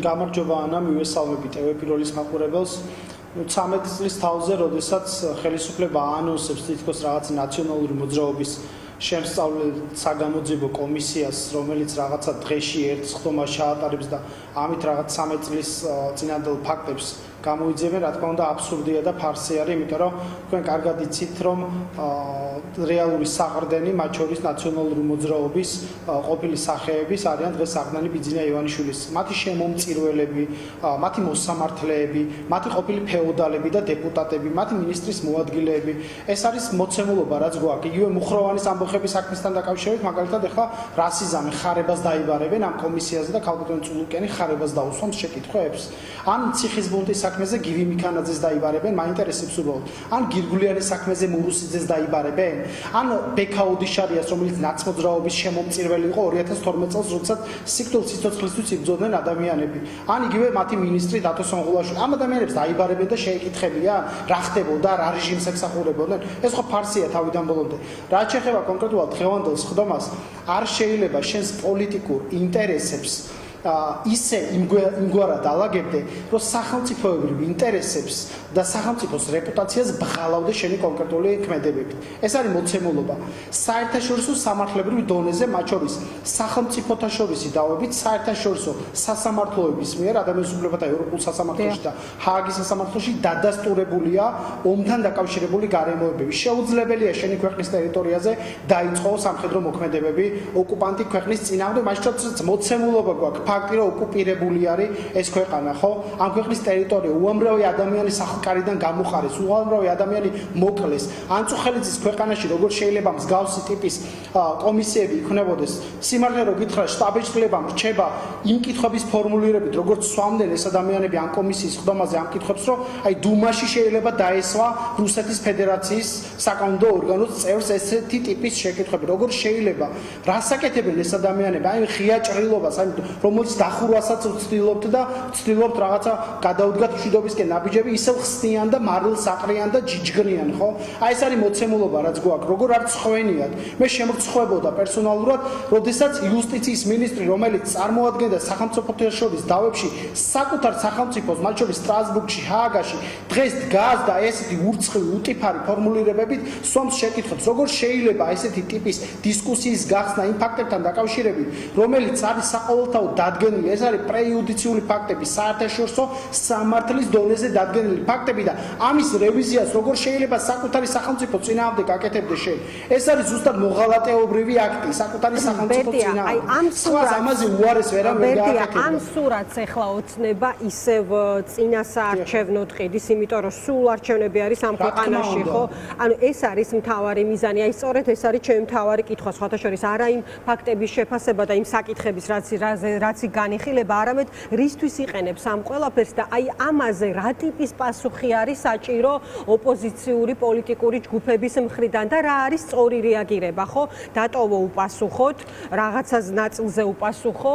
გამარჯობა ანა, მივესალმები TV პირველის მაყურებელს. 13 წლის თავზე, როდესაც ხელისუფლება აანონსებს თითქოს რაღაც ნაციონალური მოძრაობის შემსწავლელ საგამოძიებო კომისიას, რომელიც რაღაცა დღეში ერთ ხდომას ჩაატარებს და ამით რაღაც 13 წლის წინანდელ ფაქტებს გამოიძიებენ, რა თქმა უნდა, აბსურდია და ფარსი არის, იმიტომ რომ თქვენ კარგად იცით, რომ რეალური საყრდენი, მათ შორის ნაციონალური მოძრაობის ყოფილი სახეების არიან დღეს აღნანი ბიძინა ივანიშვილის, მათი შემომწირველები, მათი მოსამართლეები, მათი ყოფილი ფეოდალები და დეპუტატები, მათი მინისტრის მოადგილეები. ეს არის მოცემულობა, რაც გვაქვს. იგივე მუხროვანის ამბოხების საქმესთან დაკავშირებით, მაგალითად, ახლა რასიზამი ხარებას დაიბარებენ ამ კომისიაზე და ქალბატონი წულუკიანი ხარებას დაუსვამს შეკითხვებს. ან ციხისბუნტის საქმეზე გივი მიქანაძეს დაიბარებენ, მაინტერესებს უბრალოდ. ან გირგულიანის საქმეზე მურუსიძეს დაიბარებენ, ან ბექაუდიშარიას, რომელიც ნაცმოძრაობის შემომწირველი იყო 2012 წელს, როდესაც სიკვდილ სიცოცხლისთვის იბრძოდნენ ადამიანები. ან იგივე მათი მინისტრი დათო სონღულაშვილი. ამ ადამიანებს დაიბარებენ და შეეკითხებიან, რა ხდებოდა, რა რეჟიმს ეხსახურებოდნენ. ეს ხო ფარსია თავიდან ბოლომდე. რაც შეეხება კონკრეტულად დღევანდელ სხდომას, არ შეიძლება შენს პოლიტიკურ ინტერესებს ისე იმგვარად ალაგებდე, რომ სახელმწიფოებრივ ინტერესებს და სახელმწიფოს რეპუტაციას ბღალავდე შენი კონკრეტული ქმედებებით. ეს არის მოცემულობა. საერთაშორისო სამართლებრივ დონეზე, მათ შორის სახელმწიფოთა შორისი დაავებით, საერთაშორისო სასამართლოების მიერ ადამიანის უფლებათა ევროპულ სასამართლოში და ჰააგის სასამართლოში დადასტურებულია ომთან დაკავშირებული გარემოებები. შეუძლებელია შენი ქვეყნის ტერიტორიაზე დაიწყო სამხედრო მოქმედებები ოკუპანტი ქვეყნის წინააღმდეგ, მაშინ მოცემულობა გვაქვს. ფაქტი რომ ოკუპირებული არის ეს ქვეყანა, ხო? ამ ქვეყნის ტერიტორია უამრავი ადამიანი სახლკარიდან გამოყარეს, უამრავი ადამიანი მოკლეს. ანწუხელიძის ქვეყანაში როგორ შეიძლება მსგავსი ტიპის კომისიები იქნებოდეს? სიმართლე რომ გითხრა, შტაბ-შტაბებამ რჩება იმ კითხვების ფორმულირებით, როგორც სვამდნენ ეს ადამიანები ამ კომისიის ხდომაზე ამ კითხვებს, რომ აი დუმაში შეიძლება დაესვა რუსეთის ფედერაციის საკანონმდებლო ორგანოს წევრს ესეთი ტიპის შეკითხვები. როგორ შეიძლება? რას აკეთებენ ეს ადამიანები? აი ღია ჭრილობას, აი რომელიც დახურვასაც ვცდილობთ და ვცდილობთ რაღაცა გადაუდგათ მშვიდობისკენ ნაბიჯები, ისევ ხსნიან და მარილს აყრიან და ჯიჯგნიან, ხო? აი ეს არის მოცემულობა, რაც გვაქვს. როგორ არ ცხვენიათ? მე შემრცხვებოდა პერსონალურად, როდესაც იუსტიციის მინისტრი, რომელიც წარმოადგენდა სახელმწიფოთა შორის დავებში საკუთარ სახელმწიფოს, მათ შორის სტრასბურგში, ჰააგაში, დღეს დგას და ესეთი ურცხვი, უტიფარი ფორმულირებებით სვამს შეკითხვებს. როგორ შეიძლება ესეთი ტიპის დისკუსიის გახსნა იმ ფაქტებთან დაკავშირებით, რომელიც არის საყოველთაო დადგენილი, ეს არის პრეიუდიციული ფაქტები, საერთაშორისო სამართლის დონეზე დადგენილი ფაქტები და ამის რევიზიას როგორ შეიძლება საკუთარი სახელმწიფო წინააღმდეგ აკეთებდეს შენ? ეს არის ზუსტად მოღალატეობრივი აქტი, საკუთარი სახელმწიფო წინააღმდეგ. აი ამ სურათს ამაზე უარეს ვერა ვერ გააკეთებია. ამ სურათს ახლა ოცნება ისევ წინასაარჩევნო ტყიდის, იმიტომ რომ სულ არჩევნები არის ამ ქვეყანაში, ხო? ანუ ეს არის მთავარი მიზანი. აი სწორედ ეს არის ჩემი მთავარი კითხვა, სხვათა შორის არა იმ ფაქტების შეფასება და იმ საკითხების, რაც განიხილება, არამედ რისთვის იყენებს ამ ყველაფერს და აი ამაზე რა ტიპის პასუხი არის საჭირო ოპოზიციური პოლიტიკური ჯგუფების მხრიდან და რა არის სწორი რეაგირება, ხო? დატოვო უპასუხოთ, რაღაცას ნაწილზე უპასუხო,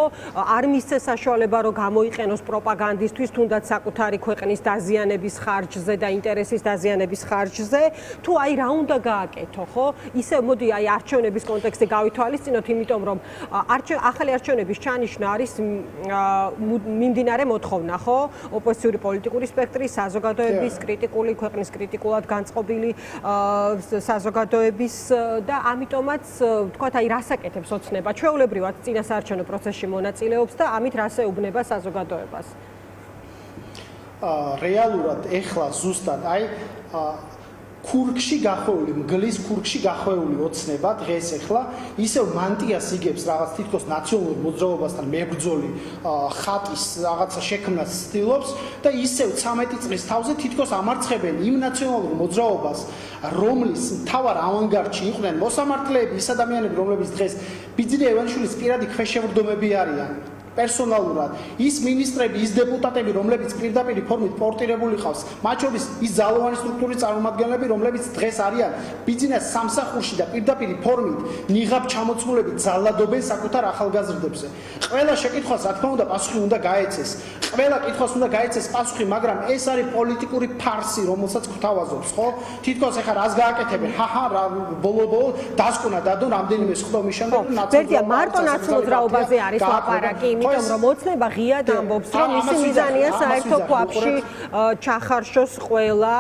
არ მისცეს საშუალება რომ გამოიყენოს პროპაგანდისთვის, თუნდაც საკუთარი ქვეყნის დაზიანების ხარჯზე და ინტერესის დაზიანების ხარჯზე, თუ აი რა უნდა გააკეთო, ხო? ისე მოდი აი არჩევნების კონტექსტზე გავითვალისწინოთ, იმიტომ რომ ახალი არჩევნების ჩანიშვნა არის მიმდინარე მოთხოვნა, ხო? ოპოზიციური პოლიტიკური სპექტრის, საზოგადოების კრიტიკული, ქვეყნის კრიტიკულად განწყობილი საზოგადოების და ამიტომაც თქვათ აი რას აკეთებს ოცნება? ჩვეულებრივად წინასაარჩევნო პროცესში მონაწილეობს და ამით რას ეუბნება საზოგადოებას? რეალურად ეხლა ზუსტად აი ქურგში გახვეული, მგლის ქურგში გახვეული ოცნება დღეს ახლა ისევ მანტიას იგებს რაღაც თითქოს ნაციონალურ მოძრაობასთან მებრძოლი ხატის რაღაცა შექმნას ცდილობს და ისევ 13 წლის თავზე თითქოს ამარცხებენ იმ ნაციონალურ მოძრაობას, რომლის მთავარ ავანგარდში იყვნენ მოსამართლეები, ის ადამიანები, რომლებიც დღეს ბიძინა ივანიშვილის პირადი ქვეშევრდომები არიან. პერსონალურად ის მინისტრები, ის დეპუტატები, რომლებიც პირდაპირ ფორმით პორტირებული ყავს, მათ შორის ის ძალოვანი სტრუქტურის წარმომადგენლები, რომლებიც დღეს არიან ბიძინას სამსახურში და პირდაპირ ფორმით ნიღაბ ჩამოცმულებით ძალადობენ საკუთარ ახალგაზრდებზე. ყველა შეკითხვას, რა თქმა უნდა, პასუხი უნდა გაეცეს. ყველა კითხვას უნდა გაეცეს პასუხი, მაგრამ ეს არის პოლიტიკური ფარსი, რომელსაც გვთავაზობს, ხო? თითქოს ახლა რას გააკეთებენ? ჰაჰა, ბოლო-ბოლო დასკვნა დადო რამდენიმე სხდომის შემდეგ ნაცნობრაობაზე არის ლაპარაკი. იმიტომ რომ ოცნება ღიად ამბობს, რომ მისი მიზანია საერთო ქვაბში ჩახარშოს ყველა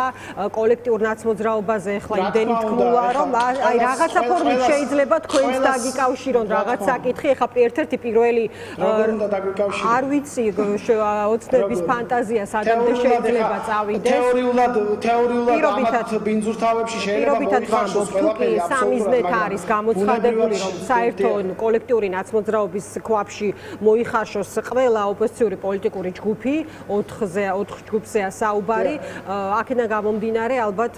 კოლექტიურ ნაცმოძრაობაზე ახლა იმდენი თქმულა, რომ აი რაღაცა ფორმით შეიძლება თქვენს დაგიკავშირონ რაღაც საკითხი, ახლა ერთ-ერთი პირველი არ ვიცი ოცნების ფანტაზია სადამდე შეიძლება წავიდეს. თეორიულად ბინძურთავებში შეიძლება მოიხარშოს ყველაფერი სამიზნეთ არის გამოცხადებული, რომ საერთო კოლექტიური ნაცმოძრაობის ქვაბში მოიხარშოს ყველა ოპოზიციური პოლიტიკური ჯგუფი, 4 ჯგუფზეა საუბარი. აქედან გამომდინარე, ალბათ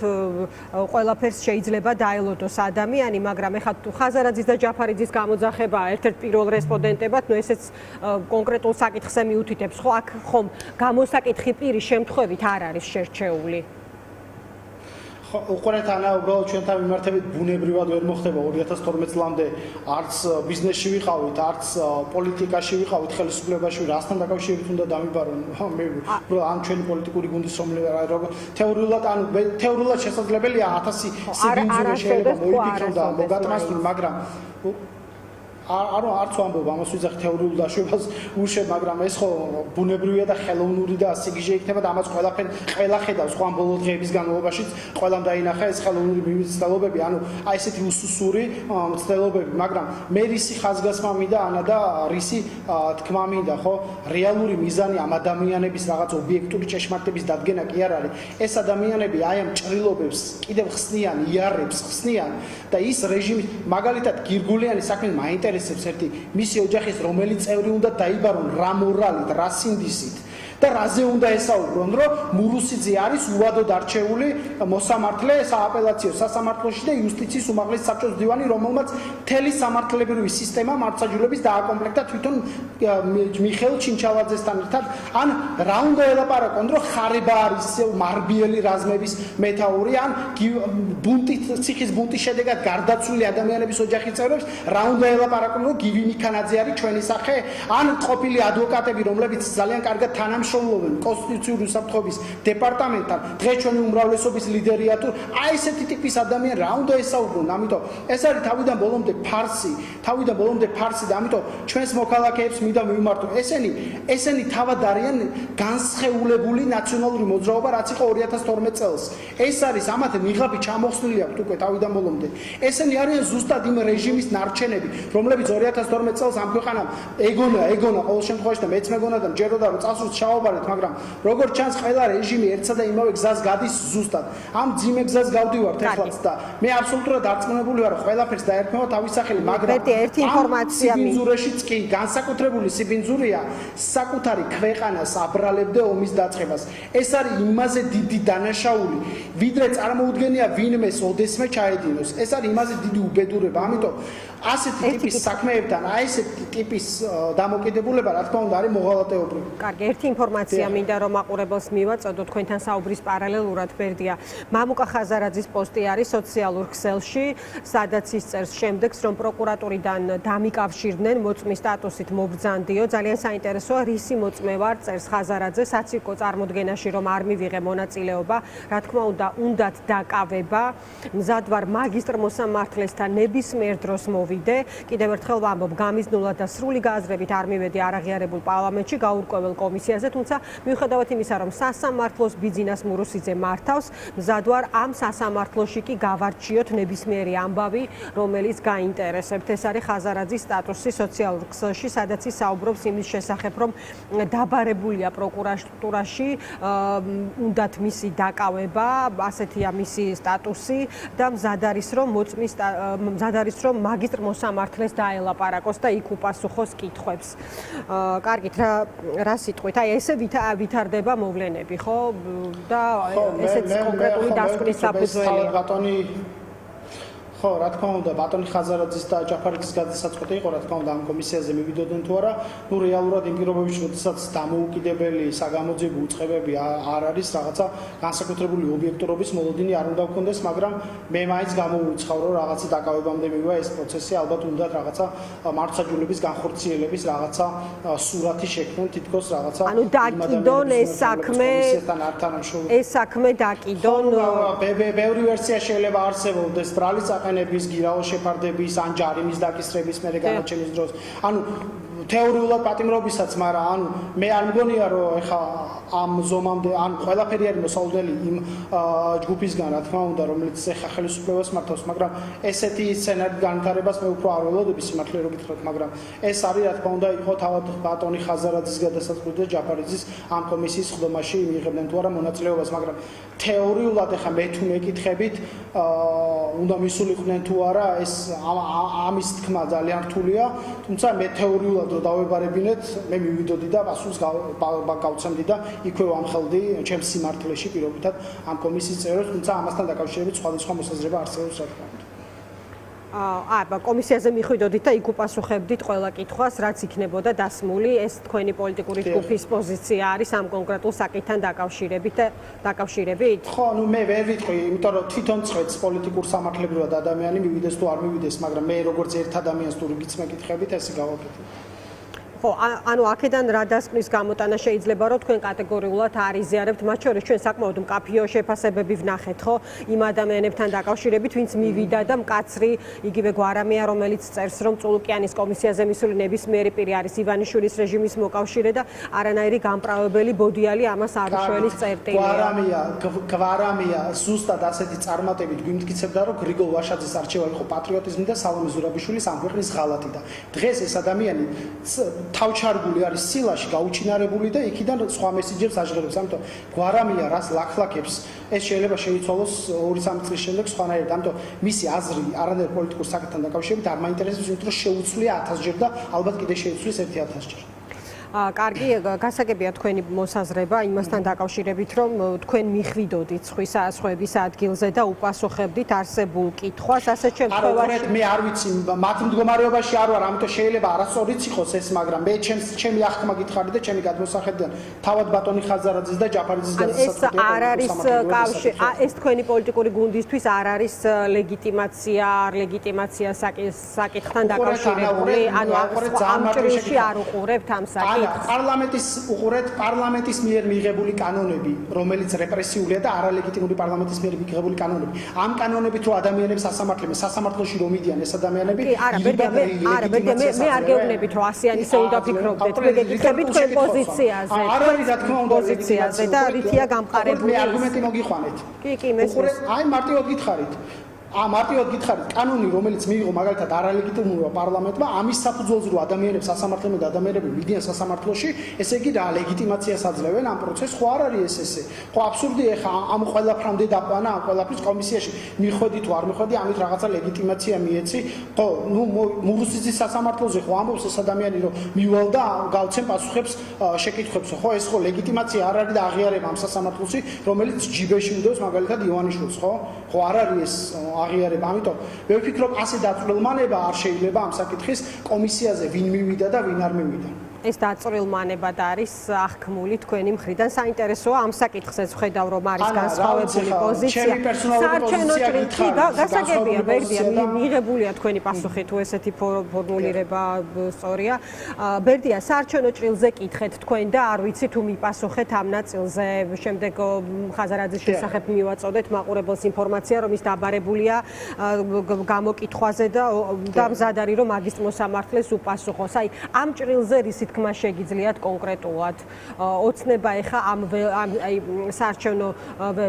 ყველაფერს შეიძლება დაელოდოს ადამიანი, მაგრამ ეხლა ხაზარაძის და ჯაფარიძის გამოძახება ერთ-ერთ პირველ რესპონდენტებად, ნუ ესეც კონკრეტულ საკითხზე მიუთითებს, ხო აქ ხომ გამოსაკითხი პირი შემთხვევით არ არის შერჩეული. უყურეთ ანა, უბრალოდ ჩვენთან მიმართებით ბუნებრივად ვერ მოხდება 2012 წლამდე არც ბიზნესში ვიყავით, არც პოლიტიკაში ვიყავით, ხელისუფლებაში რასთან დაკავშირებით უნდა დამიბარონ. მე უბრალოდ ამ ჩვენი პოლიტიკური გუნდის რომლებია თეორიულად შესაძლებელია 1000 სიბინძურე შეიძლება მოიფიქრონ და მოგატმასწრონ, მაგრამ არც ვამბობ ამას ვიძახ თეორიულ დაშვებას უშე, მაგრამ ეს ხო ბუნებრივია და ხელოვნური და სიგიჟე იქნება და ამას ყველა ხედავს ხო ამ ბოლო დღეების განმავლობაში ყველამ დაინახა ეს ხელოვნური მცდელობები, ანუ აი ესეთი უსუსური მცდელობები, მაგრამ მე რისი ხაზგასმა მინდა ანა და რისი თქმა მინდა, ხო რეალური მიზანი ამ ადამიანების რაღაც ობიექტური ჭეშმარიტების დადგენა კი არ არის. ეს ადამიანები აი ამ ჭრილობებს კიდევ ხსნიან, იარებს ხსნიან და ის რეჟიმი მაგალითად გირგულიანი საქმე მაინტერესებს ერთი მისი ოჯახის რომელი წევრი უნდა დაიბარონ რა მორალით, რა სინდისით და რაზე უნდა ესაუბრონ, რომ მურუსიძე არის უადოდ არჩეული მოსამართლე სააპელაციო სასამართლოში და იუსტიციის უმაღლესი საბჭოს მდივანი, რომელმაც მთელი სამართლებრივი სისტემა მართლმსაჯულების დააკომპლექტა თვითონ მიხეილ ჩინჩალაძესთან ერთად. ან რა უნდა ელაპარაკონ, რომ ხარება არის მარბიელი რაზმების მეთაური, ან ციხის ბუნტის შედეგად გარდაცვლილი ადამიანების ოჯახის წევრებს რა უნდა ელაპარაკონ, რომ გივი მიქანაძე არის ჩვენი სახე, ან ყოფილი ადვოკატები, რომლებიც ძალიან კარგად თანამშრომლობენ კონსტიტუციური უსაფრთხოების დეპარტამენტთან, დღეს ჩვენი უმრავლესობის ლიდერია თუ აი ესეთი ტიპის ადამიანი რა უნდა ესაუბრონ, ამიტომ ეს არის თავიდან ბოლომდე ფარსი და ამიტომ ჩვენს მოქალაქეებს მინდა მივმართო, ესენი თავად არიან განსხეულებული ნაციონალური მოძრაობა, რაც იყო 2012 წელს. ეს არის ამათ ნიღაბი ჩამოხსნილი აქვს უკვე თავიდან ბოლომდე. ესენი არიან ზუსტად იმ რეჟიმის ნარჩენები, რომლებიც 2012 წელს ამ ქვეყანამ ეგონა ყოველ შემთხვევაში და მეც მეგონა და მჯეროდა რომ წასულს ჩავაბარეთ, მაგრამ როგორც ჩანს ყველა რეჟიმი ერთსა და იმავე გზას გადის ზუსტად. ამ ძიმე გზას გავდივართ ეხლაც და მე აბსოლუტურად დარწმუნებული ვარ, რომ ყველაფერს დაერქმევა თავის სახელი, მაგრამ ერთი ინფორმაცია სიბინძურეშიც კი განსაკუთრებული სიბინძურია საკუთარი ქვეყანას აბრალებდა ომის დაწყებას. ეს არის იმაზე დიდი დანაშაული, ვიდრე წარმოუდგენია ვინმეს ოდესმე ჩაედინოს. ეს არის იმაზე დიდი უბედურება, ამიტომ ასეთი ტიპის საქმეებთან, აი ესეთი ტიპის დამოკიდებულება, რა თქმა უნდა, არის მოღალატეობრივი. კარგი, ერთი ინფორმაცია მინდა რომ მაყურებელს მივაწოდო თქვენთან საუბრის პარალელურად, ბერდია. მამუკა ხაზარაძის პოსტი არის სოციალურ ქსელში, სადაც ის წერს შემდეგს, რომ პროკურატურიდან დამიკავშირდნენ მოწმის სტატუსით მობრძანდიო. ძალიან საინტერესოა, რისი მოწმე ვარ, წერს ხაზარაძე, საცირკო წარმოდგენაში რომ არ მივიღე მონაწილეობა, რა თქმა უნდა, უნდათ დაკავება. მზად ვარ მაგისტრ მოსამართლესთან ნებისმიერ დროს მოვიდე. კიდევ ერთხელ ვამბობ, გამიზნულად და სრული გააზრებით არ მივედი არაღიარებულ პარლამენტში, გაურკვეველ კომისიაზე, თუმცა მიუხედავად იმისა, რომ სასამართლოს ბიძინას მურუსიძე მართავს, მზად ვარ ამ სასამართლოში კი გავარჩიოთ ნებისმიერი ამბავი, რომელიც გაინტერესებთ. ეს არის ხაზარაძის სტატუსი სოციალურ ქსელში, სადაც ის საუბრობს იმის შესახებ, რომ დაბარებულია პროკურატურაში, უნდათ მისი დაკავება, ასეთია მისი სტატუსი და მზად არის რომ მაგისტრ მოსამართლეს დაელაპარაკოს და იქ უპასუხოს კითხვებს. კარგით, რა სიტყვით, აი ესე ვითარდება მოვლენები, ხო? და ესეც კონკრეტული დასკვნის საფუძველია. ხო, რა თქმა უნდა, ბატონი ხაზარაძის და ჯაფარიძის გადასაწყვეტი იყო, რა თქმა უნდა, ამ კომისიაზე მივიდოდნენ თუ არა. ნუ რეალურად იმ პირობებში, როდესაც დამოუკიდებელი საგამოძიებო უწყებები არ არის, რაღაცა განსაკუთრებული ობიექტურობის მოლოდინი არ უნდა გქონდეს, მაგრამ მე მაინც გამოვიცხავ, რომ რაღაცა დაკავებამდე მივა ეს პროცესი, ალბათ უნდა რაღაცა მართლმსაჯულების განხორციელების რაღაცა სურათი შექმნან, თითქოს რაღაცა ანუ დაკიდონ ეს საქმე დაკიდონ. ბევრი ვერსია შეიძლება არსებობდეს, ბრალის აყენების, გირაოს შეფარდების, ან ჯარიმის დაკისრების მერე განაჩენის დროს. ანუ თეორიულად პატიმრობისაც, მაგრამ ანუ მე არ მგონია რომ ეხა ამ ზომამდე ან ყველაფერი არის მოსალოდნელი იმ ჯგუფისგან, რა თქმა უნდა, რომელიც ეხა ხელისუფლებას მართავს, მაგრამ ესეთი სცენარის განვითარებას მე უფრო არ ველოდები სიმართლე რო გითხრათ, მაგრამ ეს არის რა თქმა უნდა იყო თავად ბატონი ხაზარაძის გადასაწყვეტი და ჯაფარიძის ამ კომისიის ხდომაში მიიღებდნენ თუ არა მონაწილეობას, მაგრამ თეორიულად ეხა მე თუ მეკითხებით უნდა მისულიყვნენ თუ არა ეს ამის თქმა ძალიან რთულია, თუმცა მე თეორიულად რო დავებარებინეთ, მე მივიდოდი და პასუხს გავცემდი და იქვე ვამხელდი ჩემს სიმართლეში პირობითად ამ კომისიის წევრებს, თუმცა ამასთან დაკავშირებით სხვადასხვა მოსაზრება არსებობს, რა თქმა უნდა. კომისიაზე მიხვიდოდით და იქ უპასუხებდით ყველა კითხვას, რაც იქნებოდა დასმული, ეს თქვენი პოლიტიკური ჯგუფის პოზიცია არის ამ კონკრეტულ საკითხთან დაკავშირებით? ხო, ნუ მე ვერ ვიტყვი, იმიტომ რომ თვითონ წვეთს პოლიტიკურ სამართლებრივად ადამიანი მივიდეს თუ არ მივიდეს, მაგრამ მე როგორც ერთ ადამიანს თუ რიგიც მეკითხებით, ესე გავაკეთებ. ხო, ანუ აქედან რა დასკვნის გამოტანა შეიძლება რომ თქვენ კატეგორიულად არ იზიარებთ, მათ შორის ჩვენ საკმაოდ მკაფიო შეფასებები ვნახეთ, ხო, იმ ადამიანებთან დაკავშირებით, ვინც მივიდა და მკაცრი, იგივე გვარამია, რომელიც წერს, რომ წულუკიანის კომისიაზე მისული ნებისმიერი პირი არის ივანიშვილის რეჟიმის მოკავშირე და არანაირი გამправებელი ბოდიალი ამას არ უშველის წერტილია. გვარამია ზუსტად ასეთი წარმატებით გვიმტკიცებდა, რომ გრიგოლ ვაშაძის არჩევა იყო პატრიოტიზმი და სალომე ზურაბიშვილის ამ ქვეყნის ღალატი და დღეს ეს ადამიანი თავჩარგული არის სილაში, გაუჩინარებული და იქიდან სხვა მესიჯებს აჟღერებს. ამიტომ გვარამია რას ლაქლაქებს, ეს შეიძლება შეიცვალოს 2-3 წლის შემდეგ სხვანაირად. ამიტომ მისი აზრი არანაირ პოლიტიკურ საკითხთან დაკავშირებით არ მაინტერესებს, იმიტომ რომ შეუცვლია 1000-ჯერ და ალბათ კიდე შეიცვლის 1000-ჯერ. კარგი, გასაგებია თქვენი მოსაზრება იმასთან დაკავშირებით, რომ თქვენ მიხვიდოდით სხვის ასხვების ადგილზე და უპასუხებდით არსებულ კითხვას, ასეთ შემთხვევაში. მე არ ვიცი, მათ მდგომარეობაში არ ვარ, ამიტომ შეიძლება არასწორიც იყოს ეს, მაგრამ მე ჩემი აღქმა გითხარი და ჩემი გადმოსახედიდან თავად ბატონი ხაზარაძის და ჯაფარიძის გადასაწყვეტია. ეს არ არის კავშირი, ეს თქვენი პოლიტიკური გუნდისთვის არ არის ლეგიტიმაცია, ლეგიტიმაცია საკითხთან დაკავშირებული, ანუ ამ ჭრილში არ უყურებთ ამ საკითხს. პარლამენტის მიერ მიღებული კანონები, რომელიც რეპრესიულია და არალეგიტიმური პარლამენტის მიერ მიღებული კანონები. ამ კანონებით რო ადამიანებს ასამართლებენ, სასამართლოში რომ მიდიან ეს ადამიანები, მე არ გეუბნებით რომ ასიანი ისე უნდა ფიქრობდეთ. მე გეკითხები თქვენ პოზიციაზე. არ არის რა თქმა უნდა პოზიციაზე და რითია გამყარებული. მე არგუმენტი მოგიხვანეთ. კი, მესმის. აი მარტივად გითხარით. მარტივად გითხარით, კანონი, რომელიც მიიღო მაგალითად არალეგიტიმურია პარლამენტმა, ამის საფუძველზე რომ ადამიანებს ასამართლებენ და ადამიანები მიდიან სასამართლოში, ესე იგი რა ლეგიტიმაციას აძლევენ ამ პროცესს, ხო არ არის ესე. ხო აბსურდია ხა ამ ყველაფრამდე დაყვანა, ამ ყველაფრის კომისიაში მიხვედი თუ არ მიხვედი, ამით რაღაცა ლეგიტიმაცია მიეცი. ხო, ნუ მურუსიძის სასამართლოზე ხო ამბობს ეს ადამიანი, რომ მივალ და გავცემ პასუხებს შეკითხვებს, ხო ეს ხო ლეგიტიმაცია არ არის და აღიარება ამ სასამართლოში, რომელიც ჯიბეში უდევს მაგალითად ივანიშვილს, ხო? ხო არ არის ეს აღიარება, ამიტომ მე ვფიქრობ, ასე დაწვრილმანება არ შეიძლება ამ საკითხის კომისიაზე ვინ მივიდა და ვინ არ მივიდა. ეს დაწვრილმანებად არის აღქმული თქვენი მხრიდან. საინტერესოა ამ საკითხზეც ვხედავ, რომ არის განსხვავებული პოზიცია. საარჩევნო ჭრილში გასაგებია, ბერდია, მიღებულია თქვენი პასუხი თუ ესეთი ფორმულირება სწორია. ბერდია, საარჩევნო ჭრილზე კითხეთ თქვენ და არ ვიცი თუ მიპასუხეთ ამ ნაწილზე. შემდეგ ხაზარაძის შესახებ მივაწოდეთ მაყურებელს ინფორმაცია, რომ ის დაბარებულია გამოკითხვაზე და მზად არის, რომ მაგის მოსამართლეს უპასუხოს. აი, ამ ჭრილზე რისი თქმა შეგიძლიათ კონკრეტულად. ოცნება ეხა ამ საარჩევნო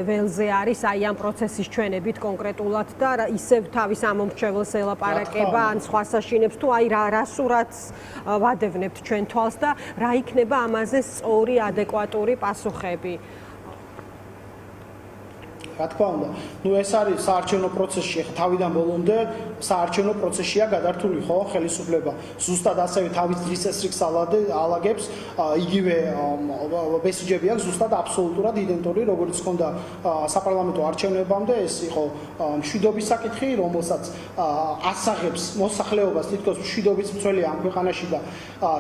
ველზე არის აი ამ პროცესის ჩვენებით კონკრეტულად და ისევ თავის ამომრჩეველს ელაპარაკება ან სხვა საშინებს თუ აი რა სურათს ვადევნებთ ჩვენ თვალს და რა იქნება ამაზე სწორი ადეკვატური პასუხები. რა თქმა უნდა, ნუ ეს არის საარჩევნო პროცესში, ხა თავიდან ბოლომდე საარჩევნო პროცესშია გადართული, ხო, ხელისუფლება. ზუსტად ასევე თავის დღის წესრიგს ალაგებს, იგივე მესიჯები აქვს ზუსტად აბსოლუტურად იდენტური, როგორც ჰქონდა საპარლამენტო არჩევნებამდე, ეს იყო მშვიდობის საკითხი, რომელსაც ასაღებს მოსახლეობას თითქოს მშვიდობის მცველია ამ ქვეყანაში და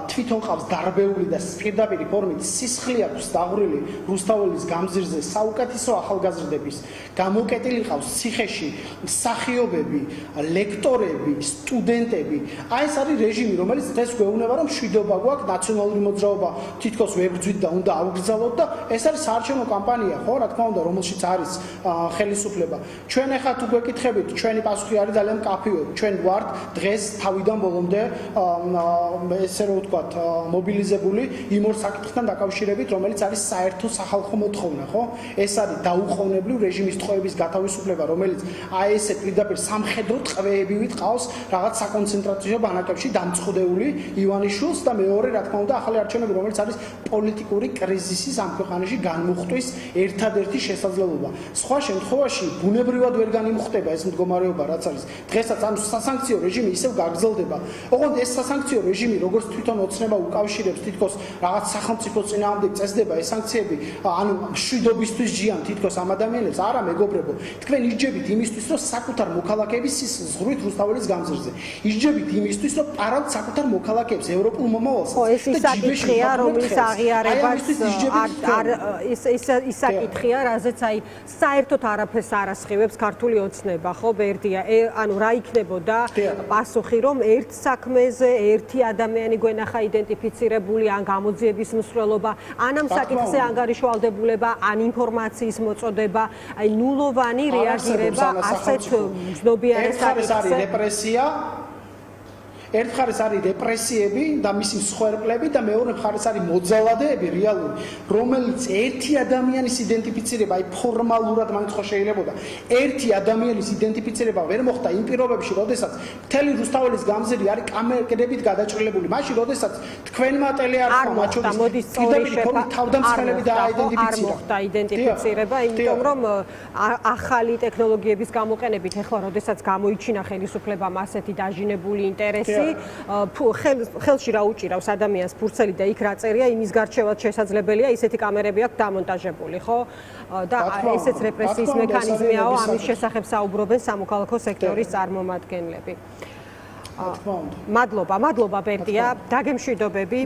თვითონ ყავს დარბეული და პირდაპირი ფორმით სისხლი აქვს დაღვრილი რუსთაველის გამზირზე საუკეთესო ახალგაზრდების გამოკეტილი ყავს ციხეში მსახიობები, ლექტორები, სტუდენტები. აი ეს არის რეჟიმი, რომელიც დღეს გვეუბნება, რომ მშვიდობა გვაქვს, ნაციონალური მოძრაობა თითქოს ვებრძვით და უნდა ავგრძელოთ და ეს არის საარჩევნო კამპანია, ხო, რა თქმა უნდა, რომელშიც არის ხელისუფლება. ჩვენ ახლა თუ გვეკითხებით, ჩვენი პასუხი არის ძალიან მკაფიო. ჩვენ ვართ დღეს თავიდან ბოლომდე ესე რომ ვთქვათ, მობილიზებული იმ ორ საკითხთან დაკავშირებით, რომელიც არის საერთო სახალხო მოთხოვნა, ხო? ეს არის დაუყოვნებლივ რეჟიმის ტყვეების გათავისუფლება, რომელიც აი ესე პირდაპირ სამხედრო ტყვეებივით ყავს რაღაც საკონცენტრაციო ბანაკებში დამწყვდეული ივანიშვილს და მეორე, რა თქმა უნდა, ახალი არჩევნები, რომელიც არის პოლიტიკური კრიზისის ამ ქვეყანაში განმუხტვის ერთადერთი შესაძლებლობა. სხვა შემთხვევაში ბუნებრივად ვერ განიმუხტება ეს მდგომარეობა, რაც არის. დღესაც ამ სასანქციო რეჟიმი ისევ გაგრძელდება. ოღონდ ეს სასანქციო რეჟიმი, როგორც თვითონ ოცნება უკავშირებს თითქოს რაღაც სახელმწიფო წინააღმდეგ წესდება ეს სანქციები, ანუ მშვიდობისთვის ჯიან თითქოს ამ ადამიანებს, არა მეგობრებო. თქვენ ისჯებით იმისთვის, რომ საკუთარ მოქალაქეების ზღვრით რუსთაველის გამზირზე. ისჯებით იმისთვის, რომ პარავთ საკუთარ მოქალაქეებს ევროპულ მომავალს. ხო, ეს ის საკითხია, რომლის აღიარებას ის საკითხია, რაზეც აი საერთოდ არაფერს არ ასხივებს ქართული ოცნება, ხო, ბერდია. ანუ რა იქნებოდა პასუხი, რომ ერთ საქმეზე ერთი ადამიანი გვენახა იდენტიფიცირებული ან გამოძიების მსვლელობა, ან ამ საკითხზე ანგარიშვალდებულება, ან ინფორმაციის მოწოდება, აი ნულოვანი რეაგირება ასეთ მზნობიარე საკითხზე. რეპრესია ერთ მხარეს არის რეპრესიები და მისი მსხვერპლები და მეორე მხარეს არის მოძალადეები რეალური, რომელიც ერთი ადამიანის იდენტიფიცირება, აი ფორმალურად მაინც ხო შეიძლებოდა, ერთი ადამიანის იდენტიფიცირება ვერ მოხდა იმ პირობებში, როდესაც მთელი რუსთაველის გამზირი არის კამერებით გადაჭრილებული. მაშინ, როდესაც თქვენმა ტელეარხმა მათ შორის თავდამსხმელები დააიდენტიფიცირა. არ მოხდა იდენტიფიცირება, იმიტომ რომ ახალი ტექნოლოგიების გამოყენებით ეხლა, როდესაც გამოიჩინა ხელისუფლებამ ასეთი დაჟინებული ინტერესი, ხელში რა უჭირავს ადამიანს ფურცელი და იქ რა წერია, იმის გარჩევაც შესაძლებელია ისეთი კამერები აქვს დამონტაჟებული, ხო? და ესეც რეპრესიის მექანიზმიაო, ამის შესახებ საუბრობენ სამოქალაქო სექტორის წარმომადგენლები. მადლობა, ბერდია, დაგემშვიდობები.